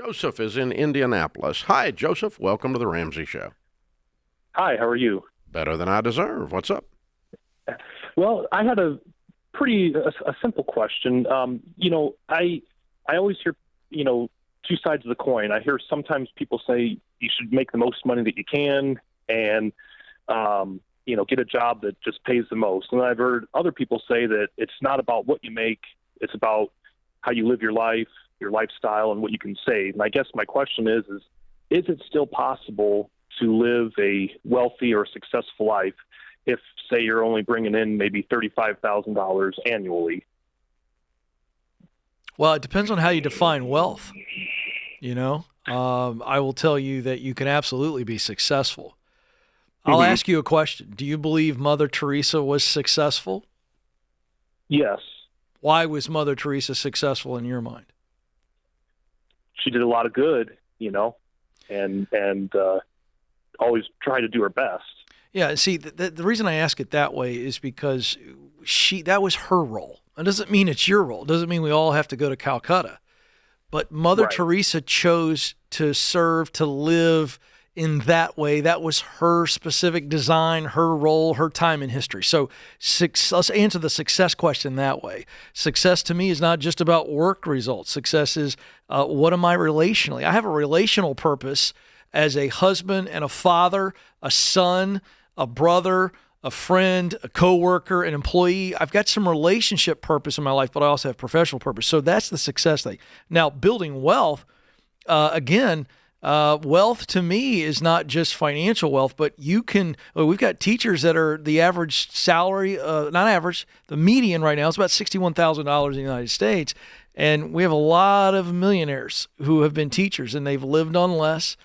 Joseph is in Indianapolis. Hi, Joseph. Welcome to the Ramsey Show. Hi, how are you? Better than I deserve. What's up? Well, I had a simple question. I always hear, two sides of the coin. I hear sometimes people say you should make the most money that you can and, get a job that just pays the most. And I've heard other people say that it's not about what you make, it's about how you live your life, your lifestyle, and what you can save. And I guess my question is it still possible to live a wealthy or successful life if, say, you're only bringing in maybe $35,000 annually? Well, it depends on how you define wealth. I will tell you that you can absolutely be successful. I'll ask you a question. Do you believe Mother Teresa was successful? Yes. Why was Mother Teresa successful in your mind? She did a lot of good, and always tried to do her best. Yeah, see, the reason I ask it that way is because that was her role. It doesn't mean it's your role. It doesn't mean we all have to go to Calcutta. But Mother Teresa chose to serve, to live in that way. That was her specific design, her role, her time in history. So let's answer the success question that way. Success to me is not just about work results. Success is what am I relationally? I have a relational purpose as a husband and a father, a son, a brother, a friend, a coworker, an employee. I've got some relationship purpose in my life, but I also have professional purpose. So that's the success thing. Now, building wealth, wealth to me is not just financial wealth, but we've got teachers that are the average salary, not average, the median right now is about $61,000 in the United States. And we have a lot of millionaires who have been teachers and they've lived on less.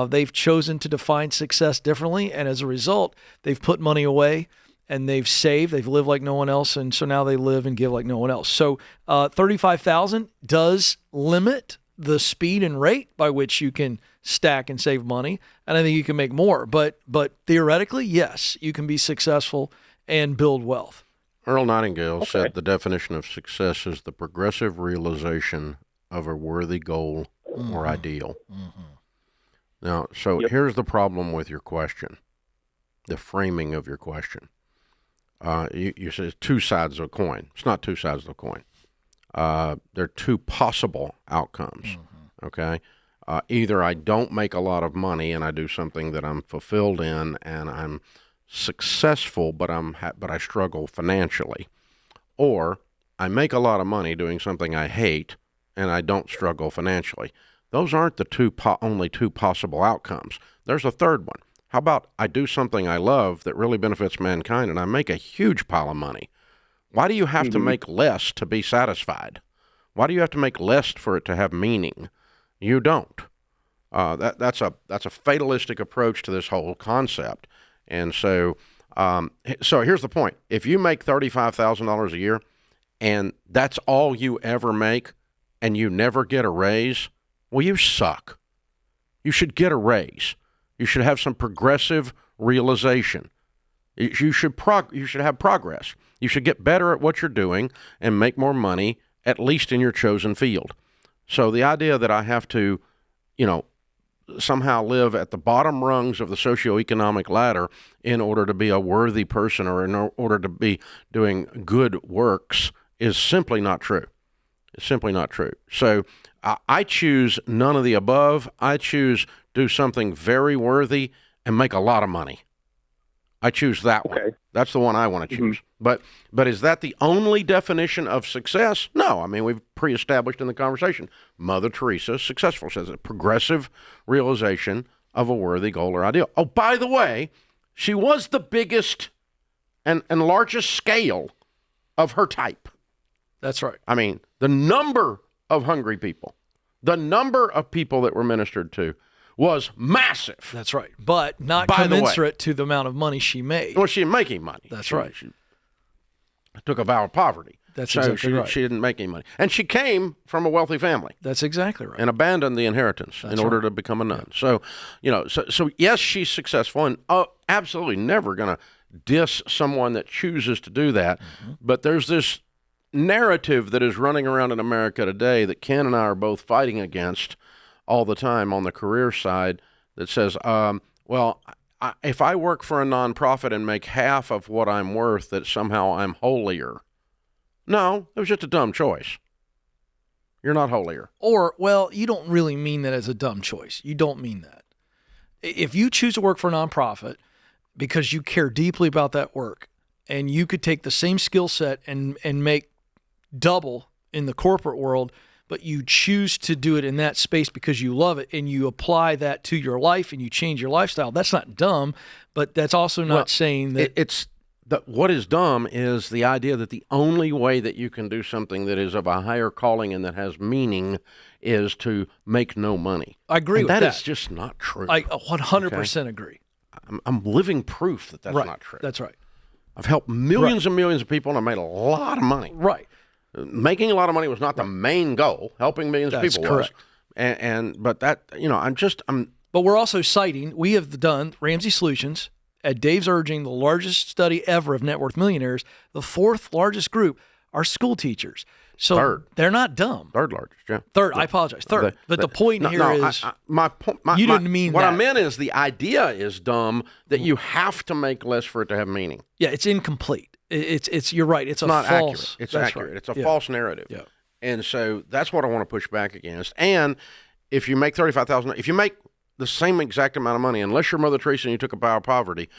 They've chosen to define success differently, and as a result, they've put money away and they've saved. They've lived like no one else, and so now they live and give like no one else. So, $35,000 does limit the speed and rate by which you can stack and save money, and I think you can make more. But theoretically, yes, you can be successful and build wealth. Earl Nightingale said the definition of success is the progressive realization of a worthy goal or ideal. Mm-hmm. Now, here's the problem with your question, the framing of your question. You say it's two sides of a coin. It's not two sides of a coin. There are two possible outcomes, okay? Either I don't make a lot of money and I do something that I'm fulfilled in and I'm successful, but I struggle financially. Or I make a lot of money doing something I hate and I don't struggle financially. Those aren't the only two possible outcomes. There's a third one. How about I do something I love that really benefits mankind and I make a huge pile of money? Why do you have to make less to be satisfied? Why do you have to make less for it to have meaning? You don't. That's a fatalistic approach to this whole concept. And so here's the point. If you make $35,000 a year and that's all you ever make and you never get a raise, well, you suck. You should get a raise. You should have some progressive realization. You should have progress. You should get better at what you're doing and make more money, at least in your chosen field. So the idea that I have to, somehow live at the bottom rungs of the socioeconomic ladder in order to be a worthy person or in order to be doing good works is simply not true. It's simply not true. So I choose none of the above. I choose do something very worthy and make a lot of money. I choose that one. That's the one I want to choose. But is that the only definition of success? No. I mean, we've pre-established in the conversation. Mother Teresa, successful, says a progressive realization of a worthy goal or ideal. Oh, by the way, she was the biggest and largest scale of her type. That's right. I mean, the number of hungry people, the number of people that were ministered to was massive. That's right. But not commensurate to the amount of money she made. Well, she didn't make any money. That's right. She took a vow of poverty. That's exactly right. She didn't make any money. And she came from a wealthy family. That's exactly right. And abandoned the inheritance in order to become a nun. Yeah. So yes, she's successful and absolutely never going to diss someone that chooses to do that. Mm-hmm. But there's this narrative that is running around in America today that Ken and I are both fighting against all the time on the career side that says, well, if I work for a nonprofit and make half of what I'm worth, that somehow I'm holier. No, it was just a dumb choice. You're not holier. Or, well, you don't really mean that as a dumb choice. You don't mean that. If you choose to work for a nonprofit because you care deeply about that work, and you could take the same skill set and make double in the corporate world, but you choose to do it in that space because you love it, and you apply that to your life and you change your lifestyle, that's not dumb, but that's also not saying that what is dumb is the idea that the only way that you can do something that is of a higher calling and that has meaning is to make no money. I agree with that. That is just not true. I 100% agree. I'm living proof that that's not true. That's right. I've helped millions and millions of people, and I made a lot of money. Right. Making a lot of money was not the main goal. Helping millions of people correct. was. But that, I'm. But we're also citing, we have done Ramsey Solutions at Dave's urging, the largest study ever of net worth millionaires. The fourth largest group are school teachers. So Third. They're not dumb. Third largest, yeah. Third, I apologize. Third. But the point here is, you didn't mean what that. I meant is the idea is dumb that you have to make less for it to have meaning. Yeah, it's incomplete. It's you're right. It's not false. Accurate. It's that's accurate. Right. It's a false narrative. Yeah. And so that's what I want to push back against. And if you make $35,000, if you make the same exact amount of money, unless you're Mother Teresa and you took a vow of poverty,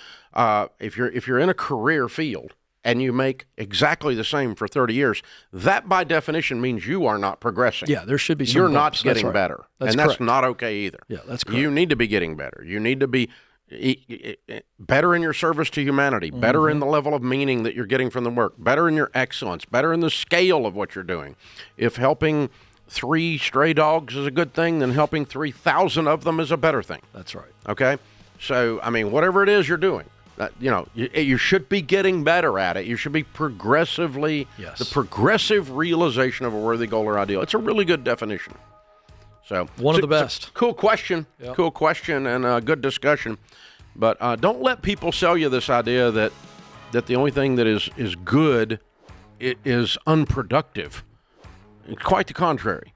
if you're in a career field and you make exactly the same for 30 years, that by definition means you are not progressing. Yeah, there should be some You're bumps. not getting That's right. better. That's that's correct. not okay either. Yeah, that's correct. You need to be getting better. You need to be better in your service to humanity, better in the level of meaning that you're getting from the work, better in your excellence, better in the scale of what you're doing. If helping 3 stray dogs is a good thing, then helping 3,000 of them is a better thing. That's right. Okay? So, I mean, whatever it is you're doing, you should be getting better at it. You should be progressively, Yes. the progressive realization of a worthy goal or ideal. It's a really good definition. So One of the best. Cool question. Yep. Cool question and a good discussion. But don't let people sell you this idea that the only thing that is good is unproductive. Quite the contrary.